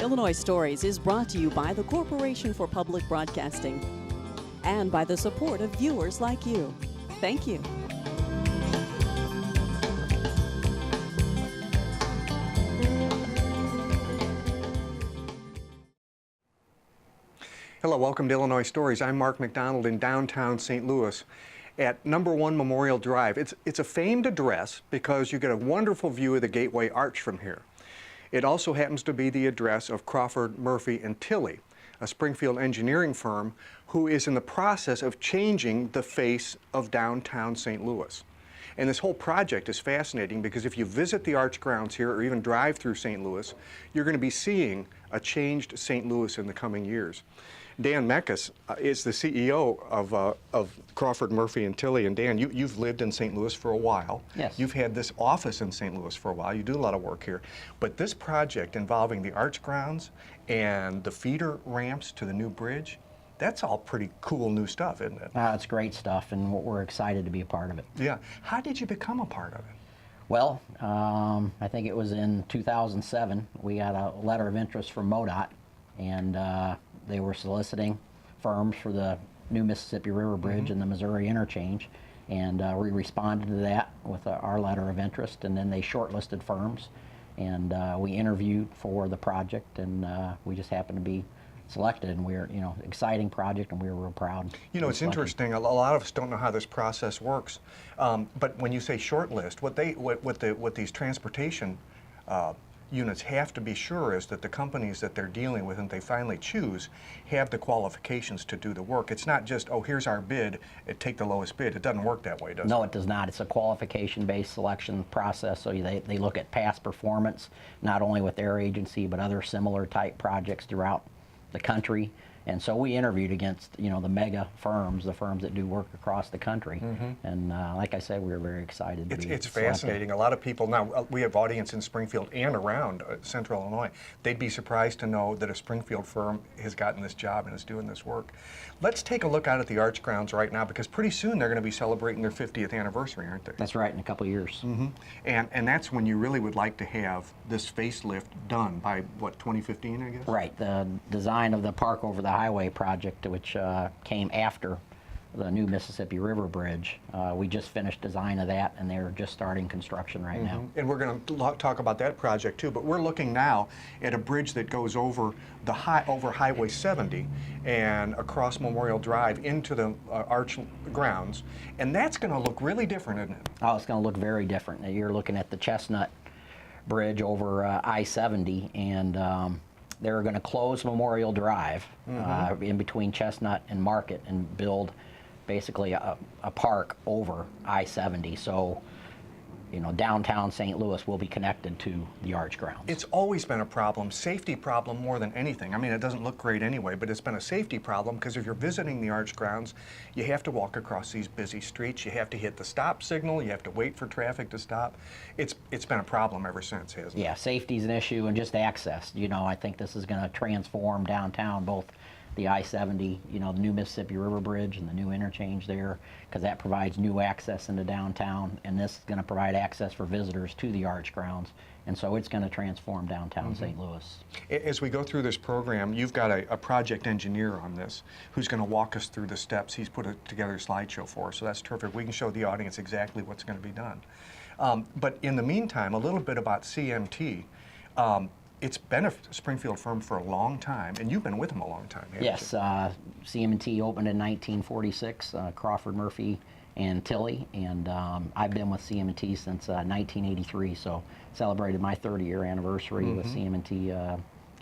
Illinois Stories is brought to you by the Corporation for Public Broadcasting and by the support of viewers like you. Thank you. Hello, welcome to Illinois Stories. I'm Mark McDonald in downtown St. Louis at number 1 Memorial Drive. It's a famed address because you get a wonderful view of the Gateway Arch from here. It also happens to be the address of Crawford Murphy Tilly, a Springfield engineering firm who is in the process of changing the face of downtown St. Louis. And this whole project is fascinating because if you visit the Arch grounds here or even drive through St. Louis, you're going to be seeing a changed St. Louis in the coming years. Dan Meckes is the CEO of Crawford Murphy Tilly. And Dan, you've lived in St. Louis for a while. Yes. You've had this office in St. Louis for a while. You do a lot of work here. But this project involving the Arch grounds and the feeder ramps to the new bridge, that's all pretty cool new stuff, isn't it? It's great stuff, and we're excited to be a part of it. Yeah. How did you become a part of it? Well, I think it was in 2007. We got a letter of interest from MoDOT, and they were soliciting firms for the new Mississippi River Bridge and the Missouri interchange, and we responded to that with our letter of interest, and then they shortlisted firms, and we interviewed for the project, and we just happened to be selected, and we're, exciting project, and we were real proud. It's interesting. A lot of us don't know how this process works, but when you say shortlist, what these transportation units have to be sure is that the companies that they're dealing with and they finally choose have the qualifications to do the work. It's not just, oh, here's our bid, take the lowest bid. It doesn't work that way, does it? No, it does not. It's a qualification-based selection process, so they look at past performance, not only with their agency, but other similar type projects throughout the country. And so we interviewed against, the mega firms, the firms that do work across the country. And like I said, we were very excited to be It's selected. fascinating. A lot of people now, we have audience in Springfield and around Central Illinois. They'd be surprised to know that a Springfield firm has gotten this job and is doing this work. Let's take a look out at the Arch grounds right now, because pretty soon they're going to be celebrating their 50th anniversary, aren't they? That's right, in a couple of years. And that's when you really would like to have this facelift done by, what, 2015, I guess? Right. The design of the Park Over the Highway project, which came after the new Mississippi River Bridge. We just finished design of that, and they're just starting construction right now. And we're going to talk about that project too, but we're looking now at a bridge that goes over over Highway 70 and across Memorial Drive into the Arch grounds, and that's going to look really different, isn't it? Oh, it's going to look very different. You're looking at the Chestnut Bridge over I-70, and they're going to close Memorial Drive in between Chestnut and Market and build basically a park over I-70. So, downtown St. Louis will be connected to the Arch grounds. It's always been a problem, safety problem more than anything. I mean, it doesn't look great anyway, but it's been a safety problem because if you're visiting the Arch grounds, you have to walk across these busy streets, you have to hit the stop signal, you have to wait for traffic to stop. It's been a problem ever since, hasn't it? Yeah, safety's an issue, and just access. I think this is going to transform downtown, both the I-70, the new Mississippi River Bridge and the new interchange there, because that provides new access into downtown, and this is going to provide access for visitors to the Arch grounds, and so it's going to transform downtown St. Louis. As we go through this program, you've got a project engineer on this who's going to walk us through the steps. He's put together a slideshow for us, so that's terrific. We can show the audience exactly what's going to be done. But in the meantime, a little bit about CM&T. It's been a Springfield firm for a long time, and you've been with them a long time, haven't you? Yes, CM&T opened in 1946, Crawford Murphy and Tilly, and I've been with CM&T since 1983, so celebrated my 30-year anniversary with CM&T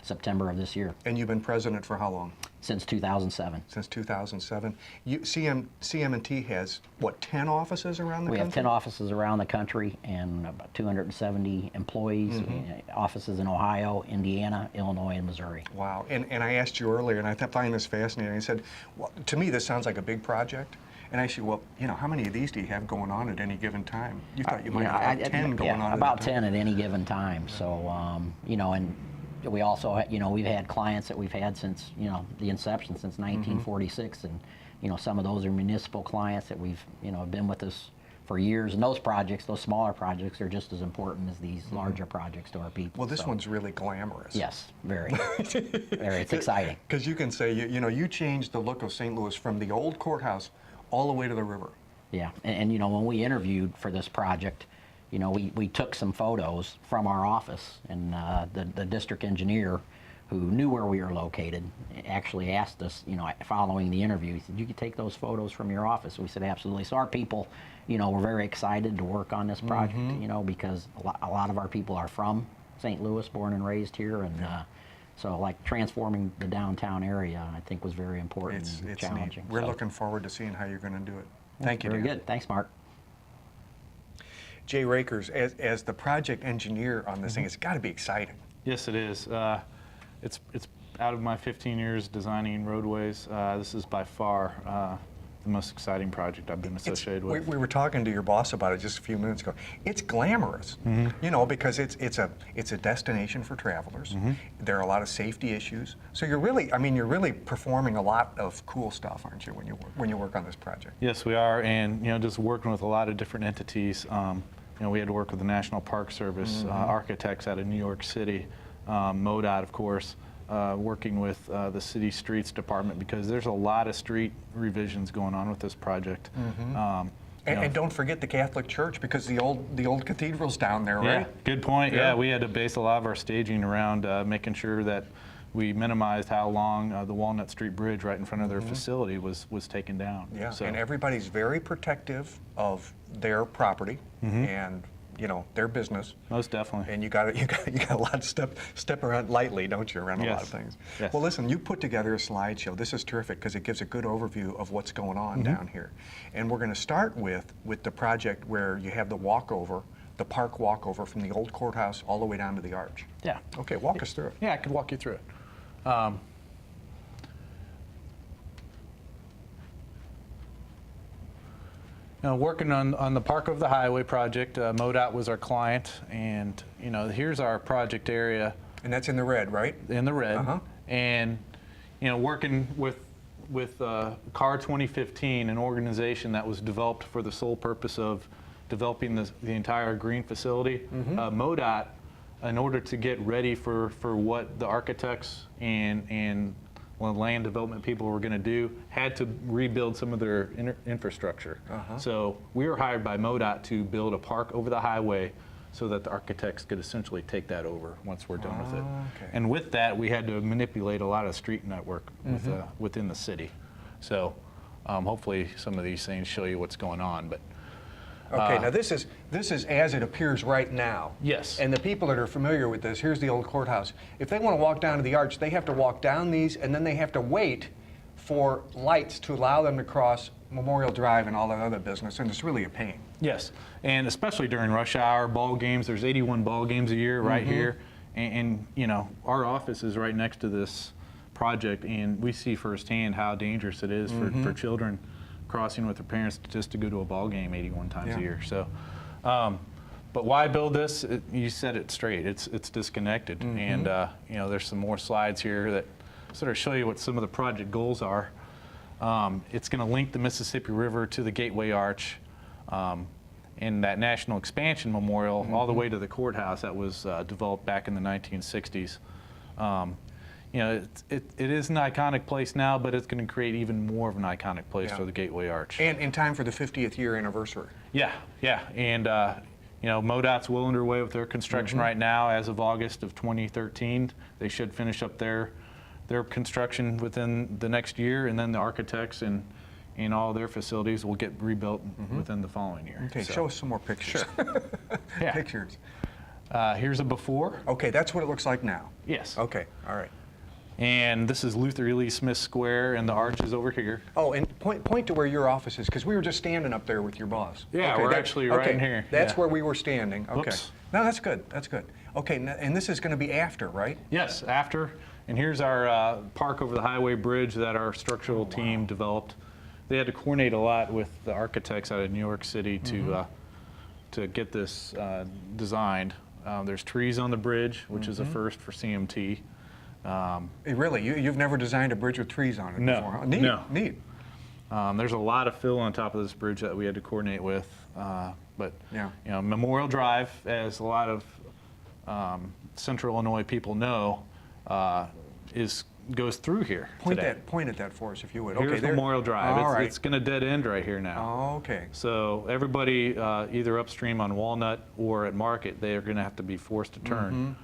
September of this year. And you've been president for how long? Since 2007. Since 2007. CM&T has, what, 10 offices around the country? We have 10 offices around the country and about 270 employees, offices in Ohio, Indiana, Illinois, and Missouri. Wow. And I asked you earlier, and I find this fascinating. I said, well, to me, this sounds like a big project. And I said, well, how many of these do you have going on at any given time? You thought you might have 10 going on about 10 at any given time. So, and we also, we've had clients that we've had since, the inception, since 1946, and, some of those are municipal clients that we've, have been with us for years. And those projects, those smaller projects, are just as important as these larger projects to our people. Well, this one's really glamorous. Yes, very. Very. It's exciting. Because you can say, you changed the look of St. Louis from the old courthouse all the way to the river. Yeah, and when we interviewed for this project, we took some photos from our office, and the district engineer, who knew where we were located, actually asked us, following the interview, he said, "You could take those photos from your office." We said, "Absolutely." So our people, were very excited to work on this project, because a lot of our people are from St. Louis, born and raised here, and so like transforming the downtown area, I think, was very important and challenging. Neat. We're looking forward to seeing how you're going to do it. Thank you, Very Dan. good. Thanks, Mark. Jay Rakers, as the project engineer on this thing, it's got to be exciting. Yes, it is. It's out of my 15 years designing roadways. This is by far the most exciting project I've been associated with. We were talking to your boss about it just a few minutes ago. It's glamorous, because it's a destination for travelers. There are a lot of safety issues. So you're really performing a lot of cool stuff, aren't you, when you work on this project? Yes, we are, and just working with a lot of different entities. We had to work with the National Park Service, architects out of New York City, MoDOT, of course. Working with the city streets department, because there's a lot of street revisions going on with this project. And don't forget the Catholic Church, because the old cathedral's down there, right? Yeah, good point. Yeah, we had to base a lot of our staging around making sure that we minimized how long the Walnut Street Bridge right in front of their facility was taken down. Yeah, so. And everybody's very protective of their property and their business. Most definitely. And you got a lot of step around lightly, don't you, around a lot of things. Yes. Well, listen, you put together a slideshow. This is terrific because it gives a good overview of what's going on down here. And we're going to start with the project where you have the walkover, the park walkover from the old courthouse all the way down to the arch. Yeah. Okay, walk us through it. Yeah, I could walk you through it. Working on the Park Over the Highway project, MoDOT was our client, and here's our project area. And that's in the red, right? In the red, and working with CAR 2015, an organization that was developed for the sole purpose of developing the entire green facility. MoDOT, in order to get ready for what the architects and land development people were going to do, had to rebuild some of their infrastructure. So we were hired by MoDOT to build a park over the highway so that the architects could essentially take that over once we're done with it. Okay. And with that, we had to manipulate a lot of street network within the city. So hopefully some of these things show you what's going on. But okay, now this is as it appears right now. Yes. And the people that are familiar with this, here's the old courthouse. If they want to walk down to the arch, they have to walk down these, and then they have to wait for lights to allow them to cross Memorial Drive and all that other business, and it's really a pain. Yes, and especially during rush hour, ball games. There's 81 ball games a year right here, and our office is right next to this project, and we see firsthand how dangerous it is for children crossing with their parents just to go to a ball game 81 times a year. So, but why build this? You said it straight. It's disconnected, and there's some more slides here that sort of show you what some of the project goals are. It's going to link the Mississippi River to the Gateway Arch, and that National Expansion Memorial all the way to the courthouse that was developed back in the 1960s. It is an iconic place now, but it's going to create even more of an iconic place for the Gateway Arch. And in time for the 50th year anniversary. Yeah, and MoDOT's well underway with their construction right now. As of August of 2013, they should finish up their construction within the next year, and then the architects and all their facilities will get rebuilt within the following year. Okay, show us some more pictures. Sure. Yeah. Pictures. Here's a before. Okay, that's what it looks like now. Yes. Okay, all right. And this is Luther Ely Smith Square, and the arch is over here. Oh, and point to where your office is, because we were just standing up there with your boss. Yeah, okay, we're actually right in here. That's Yeah. where we were standing. Okay. Whoops. No, that's good. That's good. Okay, and this is going to be after, right? Yes, after. And here's our Park Over the Highway bridge that our structural team developed. They had to coordinate a lot with the architects out of New York City to get this designed. There's trees on the bridge, which is a first for CM&T. Really, you've never designed a bridge with trees on it No, before, huh? Neat, no. neat. There's a lot of fill on top of this bridge that we had to coordinate with, but Yeah. you know, Memorial Drive, as a lot of Central Illinois people know, goes through here Point today. at that for us, if you would. Here's Okay, there. Memorial Drive. All right. It's going to dead end right here now. Oh, okay. So everybody either upstream on Walnut or at Market, they are going to have to be forced to turn,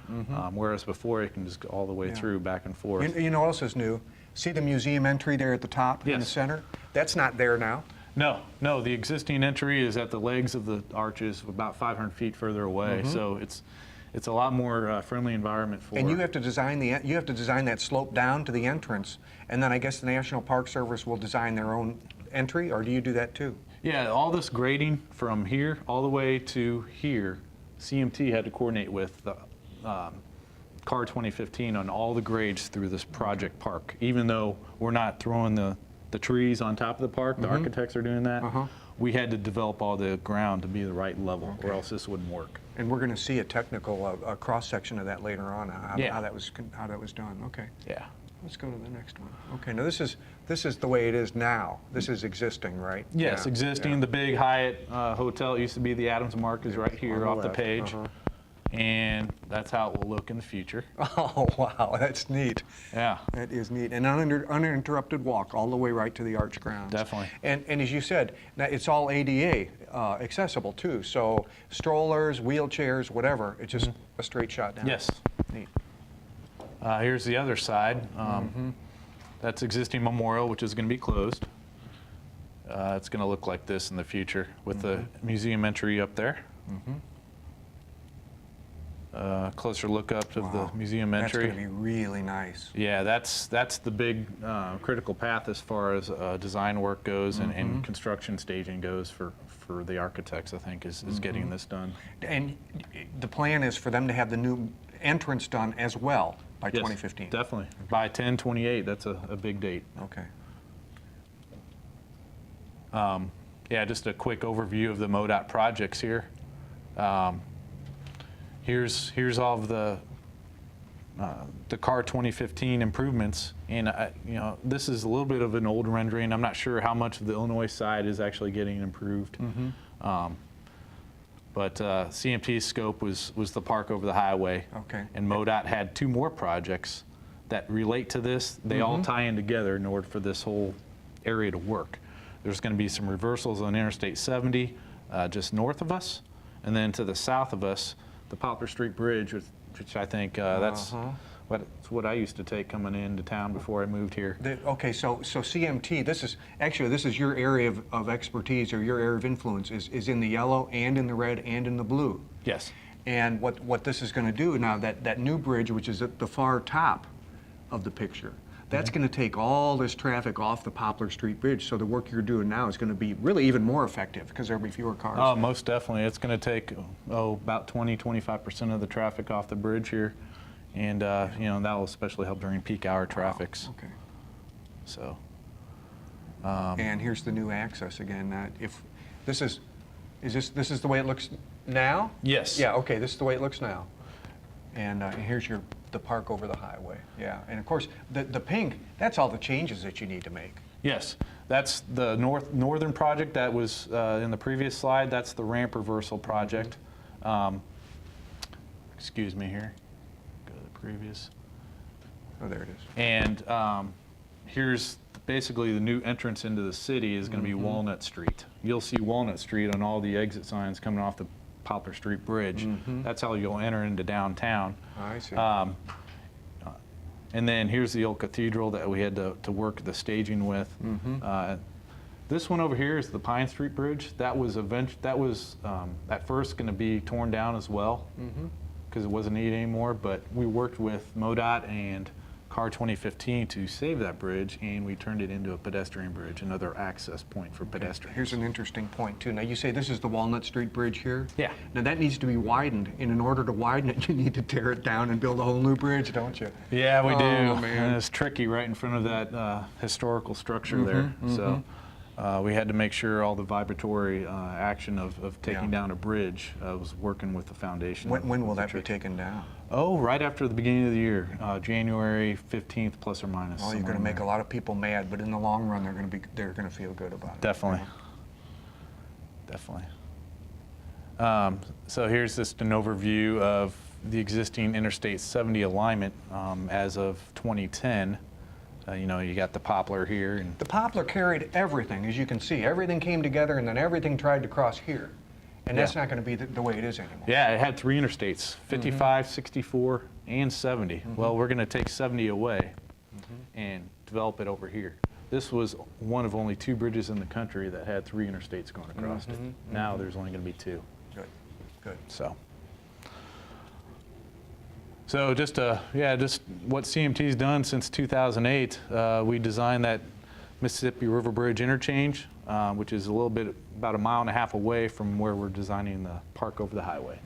whereas before it can just go all the way Yeah. through, back and forth. You know what else is new? See the museum entry there at the top in the Yes. center? That's not there now. No, the existing entry is at the legs of the arches, about 500 feet further away. So it's a lot more friendly environment for. And you have to design that slope down to the entrance, and then I guess the National Park Service will design their own entry, or do you do that too? Yeah, all this grading from here all the way to here, CM&T had to coordinate with the CAR 2015 on all the grades through this project park. Even though we're not throwing the trees on top of the park, the architects are doing that. We had to develop all the ground to be the right level, or else this wouldn't work. And we're going to see a technical cross section of that later on, Yeah. how that was done. Okay. Yeah. Let's go to the next one. Okay, now this is the way it is now. This is existing, right? Yes, Yeah, existing. yeah. The big Hyatt hotel, it used to be the Adams Mark, is right here On the off the left, page. And that's how it will look in the future. Oh, wow, that's neat. Yeah. That is neat. An uninterrupted walk all the way right to the arch grounds. Definitely. And as you said, now it's all ADA accessible too. So strollers, wheelchairs, whatever, it's just a straight shot down. Yes. Neat. Here's the other side. That's existing Memorial, which is going to be closed. It's going to look like this in the future with the museum entry up there. Closer look up of Wow. the museum entry. That's going to be really nice. Yeah, that's the big critical path as far as design work goes and construction staging goes for the architects, I think, is getting this done. And the plan is for them to have the new entrance done as well by Yes, 2015. definitely. By 10/28, that's a big date. Okay. Yeah, just a quick overview of the MoDOT projects here. Here's all of the CAR 2015 improvements, and you know, this is a little bit of an old rendering. I'm not sure how much of the Illinois side is actually getting improved, but CM&T's scope was the park over the highway. Okay. And MoDOT had 2 more projects that relate to this. They all tie in together in order for this whole area to work. There's going to be some reversals on Interstate 70 just north of us, and then to the south of us, the Poplar Street Bridge, which I think that's what I used to take coming into town before I moved here. Okay, so CM&T, this is your area of expertise, or your area of influence is in the yellow and in the red and in the blue. Yes. And what this is going to do now, that new bridge, which is at the far top of the picture, that's going to take all this traffic off the Poplar Street Bridge. So the work you're doing now is going to be really even more effective because there'll be fewer cars. Oh, most definitely. It's going to take about 20–25% of the traffic off the bridge here, and you know, that will especially help during peak hour traffics. Okay. So. And here's the new access again. If this is the way it looks now? Yes. Yeah. Okay. This is the way it looks now. And here's the park over the highway. Yeah. And of course, the pink. That's all the changes that you need to make. Yes, that's the northern project that was in the previous slide. That's the ramp reversal project. Excuse me here. Go to the previous. Oh, there it is. And here's basically the new entrance into the city is going to be Walnut Street. You'll see Walnut Street on all the exit signs coming off the Poplar Street Bridge. That's how you'll enter into downtown. I see. And then here's the old cathedral that we had to work the staging with. This one over here is the Pine Street Bridge. That was at first going to be torn down as well because it wasn't needed anymore. But we worked with MoDOT and CAR 2015 to save that bridge, and we turned it into a pedestrian bridge, another access point for pedestrians. Here's an interesting point too. Now you say this is the Walnut Street Bridge here? Yeah. Now that needs to be widened, and in order to widen it, you need to tear it down and build a whole new bridge, don't you? Yeah, we do. Oh, man. And it's tricky right in front of that historical structure there. So We had to make sure all the vibratory action of taking down a bridge was working with the foundation. When will that be taken down? Oh, right after the beginning of the year, January 15th, plus or minus. Well, you're going to make a lot of people mad, but in the long run, they're going to feel good about it. Definitely. Definitely. So here's just an overview of the existing Interstate 70 alignment as of 2010. You know, you got the poplar here. And the poplar carried everything, as you can see. Everything came together, and then everything tried to cross here. And that's not going to be the way it is anymore. Yeah, it had 3 interstates, 55, 64, and 70. Well, we're going to take 70 away and develop it over here. This was one of only 2 bridges in the country that had 3 interstates going across it. Now there's only going to be 2. Good, good. So just what CM&T's done since 2008, we designed that Mississippi River Bridge interchange, which is about 1.5 miles away from where we're designing the park over the highway.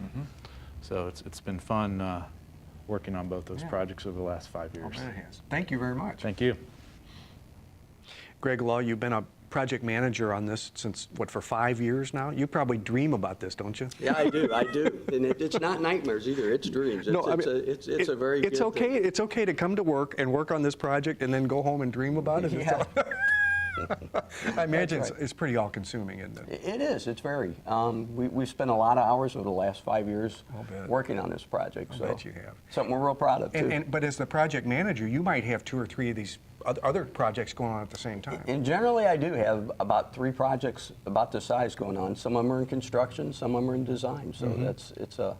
So it's been fun working on both those projects over the last 5 years. Oh, it has. Thank you very much. Thank you. Greg Law, you've been a project manager on this since, what, for 5 years now? You probably dream about this, don't you? Yeah, I do. And it's not nightmares either. It's dreams. It's a very good okay. thing. It's okay to come to work and work on this project and then go home and dream about it. Yeah. I imagine it's pretty all-consuming, isn't it? It is. It's very. We've spent a lot of hours over the last 5 years bet. working on this project. I so bet you have. Something we're real proud of, too. But as the project manager, you might have 2 or 3 of these other projects going on at the same time. And generally, I do have about 3 projects about this size going on. Some of them are in construction, some of them are in design. So it's a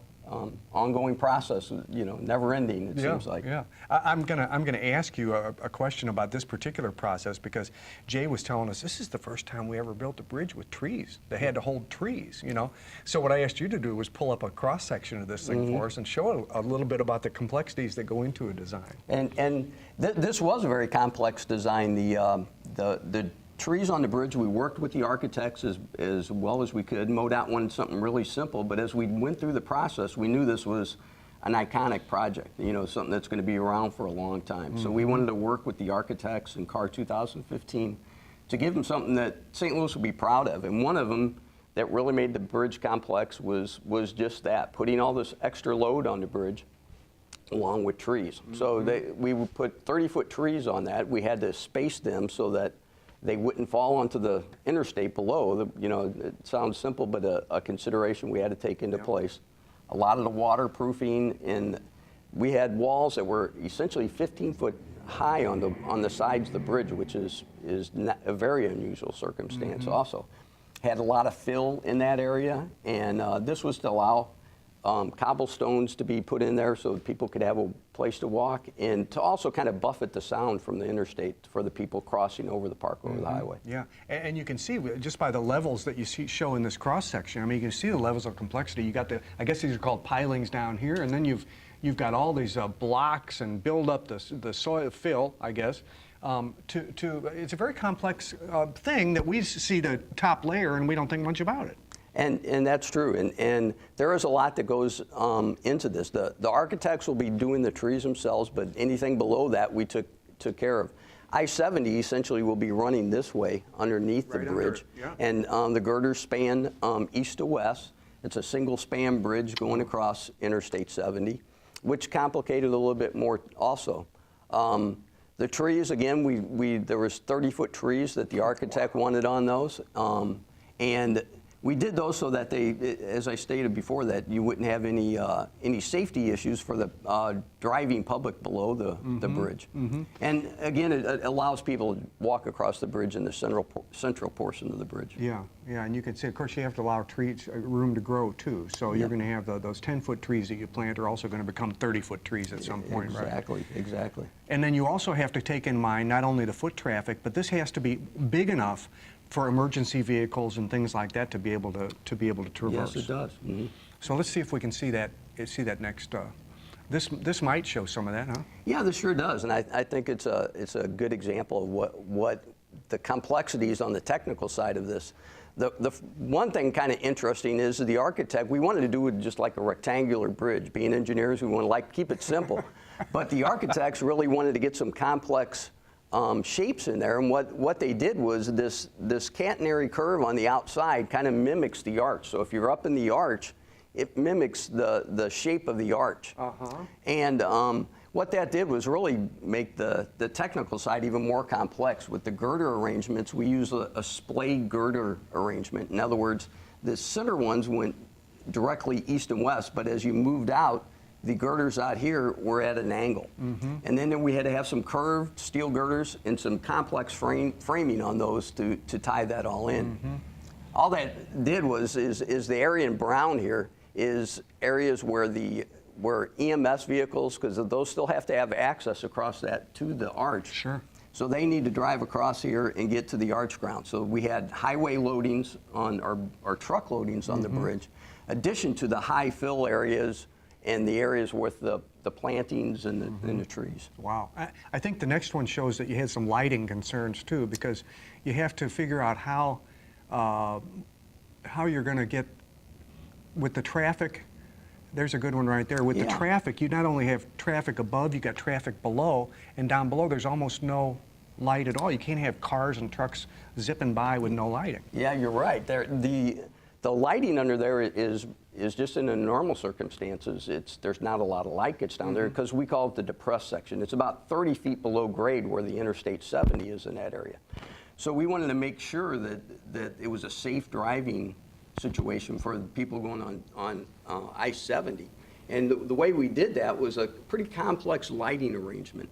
ongoing process, you know, never ending, it seems like. Yeah. I'm gonna ask you a question about this particular process, because Jay was telling us this is the first time we ever built a bridge with trees. They had to hold trees, you know. So what I asked you to do was pull up a cross section of this thing for us and show a little bit about the complexities that go into a design. And this was a very complex design. The trees on the bridge, we worked with the architects as well as we could. MoDOT wanted something really simple, but as we went through the process, we knew this was an iconic project, you know, something that's going to be around for a long time. So we wanted to work with the architects in CAR 2015 to give them something that St. Louis would be proud of. And one of them that really made the bridge complex was just that, putting all this extra load on the bridge along with trees. So we would put 30-foot trees on that. We had to space them so that they wouldn't fall onto the interstate below. You know, it sounds simple, but a consideration we had to take into place. A lot of the waterproofing, and we had walls that were essentially 15 foot high on the sides of the bridge, which is not a very unusual circumstance. Also, had a lot of fill in that area, and this was to allow cobblestones to be put in there so that people could have a place to walk, and to also kind of buffet the sound from the interstate for the people crossing over the park over the highway. Yeah, and you can see just by the levels that you show in this cross section. I mean, you can see the levels of complexity. You got I guess these are called pilings down here, and then you've got all these blocks and build up the soil fill, I guess. It's a very complex thing that we see the top layer and we don't think much about it. And that's true, and there is a lot that goes into this. The architects will be doing the trees themselves, but anything below that we took care of. I-70 essentially will be running this way underneath the bridge, and the girders span east to west. It's a single span bridge going across Interstate 70, which complicated a little bit more also. The trees, again, there was 30-foot trees that the architect wanted on those, and we did those so that as I stated before, that you wouldn't have any safety issues for the driving public below the bridge. And again, it allows people to walk across the bridge in the central portion of the bridge. Yeah, and you can see, of course, you have to allow trees room to grow too. So you're going to have those 10-foot trees that you plant are also going to become 30-foot trees at some point, right? Exactly. And then you also have to take in mind not only the foot traffic, but this has to be big enough for emergency vehicles and things like that to be able to traverse. Yes, it does. So let's see if we can see that next. This might show some of that, huh? Yeah, this sure does, and I think it's a good example of what the complexities on the technical side of this. The one thing kind of interesting is the architect, we wanted to do it just like a rectangular bridge. Being engineers, we want to keep it simple, but the architects really wanted to get some complex shapes in there, and what they did was this catenary curve on the outside kind of mimics the arch. So if you're up in the arch, it mimics the shape of the arch. And what that did was really make the technical side even more complex. With the girder arrangements, we use a splayed girder arrangement. In other words, the center ones went directly east and west, but as you moved out, the girders out here were at an angle. And then we had to have some curved steel girders and some complex framing on those to tie that all in. All that did was, is the area in brown here is areas where EMS vehicles, because those still have to have access across that to the arch. Sure. So they need to drive across here and get to the arch ground. So we had highway loadings on our truck loadings on the bridge, addition to the high fill areas and the areas with the plantings and the trees. Wow. I think the next one shows that you had some lighting concerns too, because you have to figure out how you're going to get with the traffic. There's a good one right there. With the traffic, you not only have traffic above, you got traffic below, and down below there's almost no light at all. You can't have cars and trucks zipping by with no lighting. Yeah, you're right. The lighting under there is just in the normal circumstances. There's not a lot of light gets down there because we call it the depressed section. It's about 30 feet below grade where the Interstate 70 is in that area. So we wanted to make sure that it was a safe driving situation for the people going on I-70. And the way we did that was a pretty complex lighting arrangement.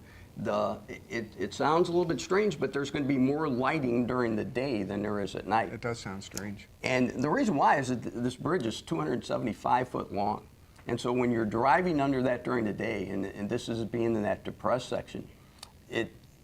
It sounds a little bit strange, but there's going to be more lighting during the day than there is at night. It does sound strange. And the reason why is that this bridge is 275 foot long. And so when you're driving under that during the day, and this is being in that depressed section,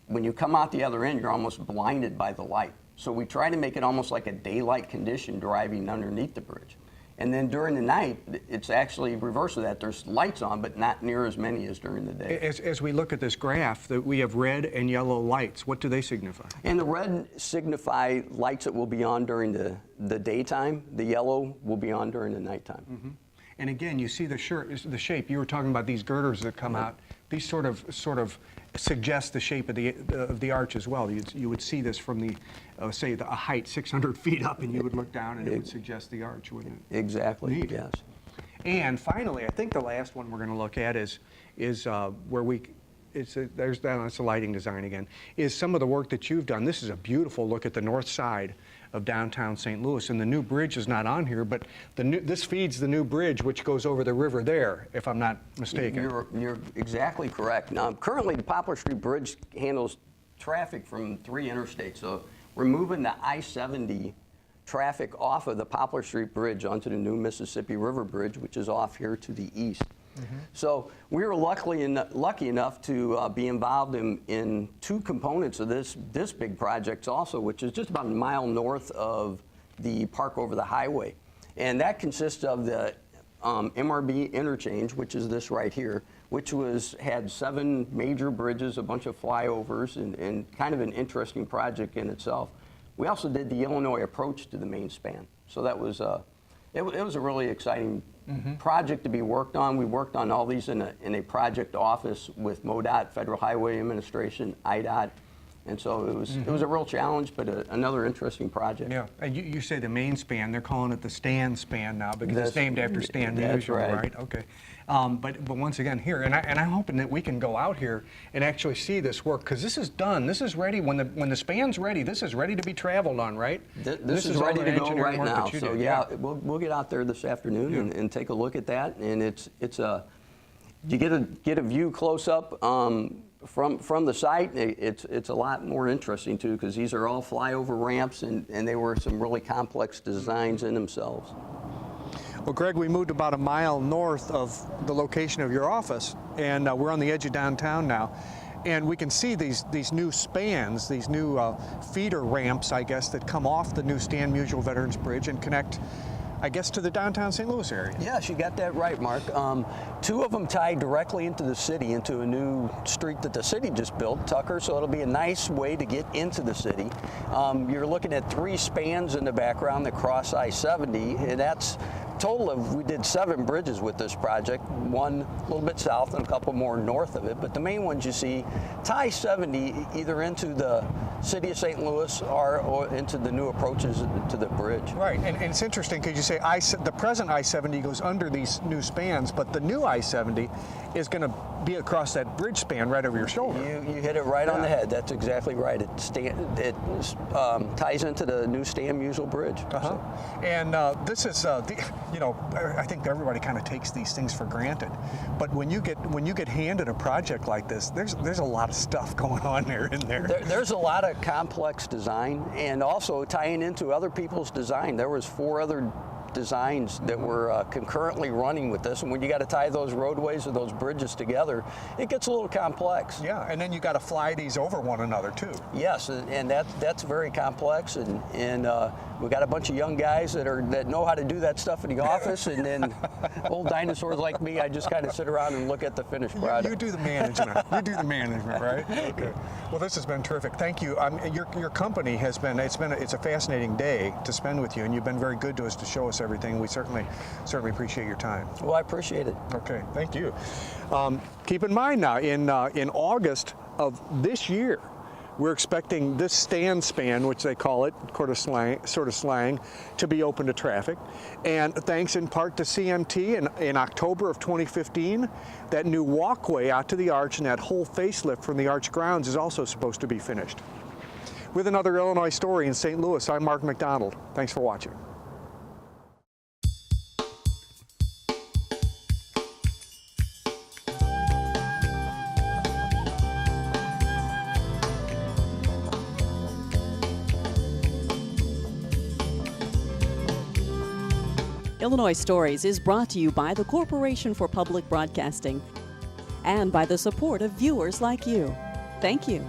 when you come out the other end, you're almost blinded by the light. So we try to make it almost like a daylight condition driving underneath the bridge. And then during the night, it's actually reverse of that. There's lights on, but not near as many as during the day. As we look at this graph, that we have red and yellow lights. What do they signify? And the red signify lights that will be on during the daytime. The yellow will be on during the nighttime. And again, you see the shape. You were talking about these girders that come out. These sort of suggest the shape of the arch as well. You would see this from the say a height 600 feet up, and you would look down, and it would suggest the arch, wouldn't it? Exactly. Neat. Yes. And finally, I think the last one we're going to look at is where that's the lighting design again. Is some of the work that you've done. This is a beautiful look at the north side of downtown St. Louis, and the new bridge is not on here, but this feeds the new bridge, which goes over the river there, if I'm not mistaken. You're exactly correct. Now, currently, the Poplar Street Bridge handles traffic from 3 interstates. So we're moving the I-70 traffic off of the Poplar Street Bridge onto the new Mississippi River Bridge, which is off here to the east. So we were lucky enough to be involved in 2 components of this big project also, which is just about a mile north of the park over the highway. And that consists of the MRB interchange, which is this right here, which had 7 major bridges, a bunch of flyovers, and kind of an interesting project in itself. We also did the Illinois approach to the main span. So that was it was a really exciting project to be worked on. We worked on all these in a project office with MoDOT, Federal Highway Administration, IDOT, and so it was a real challenge, but another interesting project. Yeah, and you say the main span. They're calling it the Stan span now because it's named after Stan Musial, right? Okay. But once again here, and I'm hoping that we can go out here and actually see this work, because this is done. This is ready. When the span's ready, this is ready to be traveled on, right? This is ready to go right now. So yeah, we'll get out there this afternoon and take a look at that. And you get a view close up from the site. It's a lot more interesting too, because these are all flyover ramps, and they were some really complex designs in themselves. Well, Greg, we moved about a mile north of the location of your office, and we're on the edge of downtown now. And we can see these new spans, these new feeder ramps, I guess, that come off the new Stan Musial Veterans Bridge and connect, I guess, to the downtown St. Louis area. Yes, you got that right, Mark. 2 of them tie directly into the city, into a new street that the city just built, Tucker, so it'll be a nice way to get into the city. You're looking at 3 spans in the background that cross I-70, and that's total of, we did 7 bridges with this project, one a little bit south and a couple more north of it, but the main ones you see tie 70 either into the city of St. Louis or into the new approaches to the bridge. Right, and it's interesting because you say the present I-70 goes under these new spans, but the new I-70 is going to be across that bridge span right over your shoulder. You hit it right on the head. That's exactly right. It ties into the new Stan Musial Bridge. So. And this is, you know, I think everybody kind of takes these things for granted, but when you get handed a project like this, there's a lot of stuff going on in there. There's a lot of complex design, and also tying into other people's design. There was 4 other designs that were concurrently running with this, and when you got to tie those roadways or those bridges together, it gets a little complex. Yeah, and then you got to fly these over one another too. Yes, and that's very complex, and we got a bunch of young guys that know how to do that stuff in the office, and then old dinosaurs like me, I just kind of sit around and look at the finished product. You do the management. You do the management, right? Okay. Well, this has been terrific. Thank you. Your company has been. It's a fascinating day to spend with you, and you've been very good to us to show us everything. We certainly appreciate your time. Well, I appreciate it. Okay, thank you. Keep in mind now, in August of this year, we're expecting this stand span, which they call it, sort of slang, to be open to traffic. And thanks in part to CM&T, in October of 2015, that new walkway out to the arch and that whole facelift from the arch grounds is also supposed to be finished. With another Illinois story in St. Louis, I'm Mark McDonald. Thanks for watching. Illinois Stories is brought to you by the Corporation for Public Broadcasting and by the support of viewers like you. Thank you.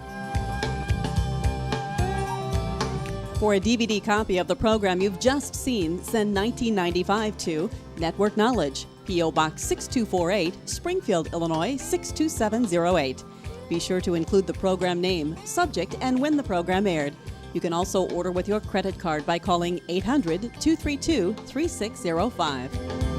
For a DVD copy of the program you've just seen, send 1995 to Network Knowledge, P.O. Box 6248, Springfield, Illinois 62708. Be sure to include the program name, subject, and when the program aired. You can also order with your credit card by calling 800-232-3605.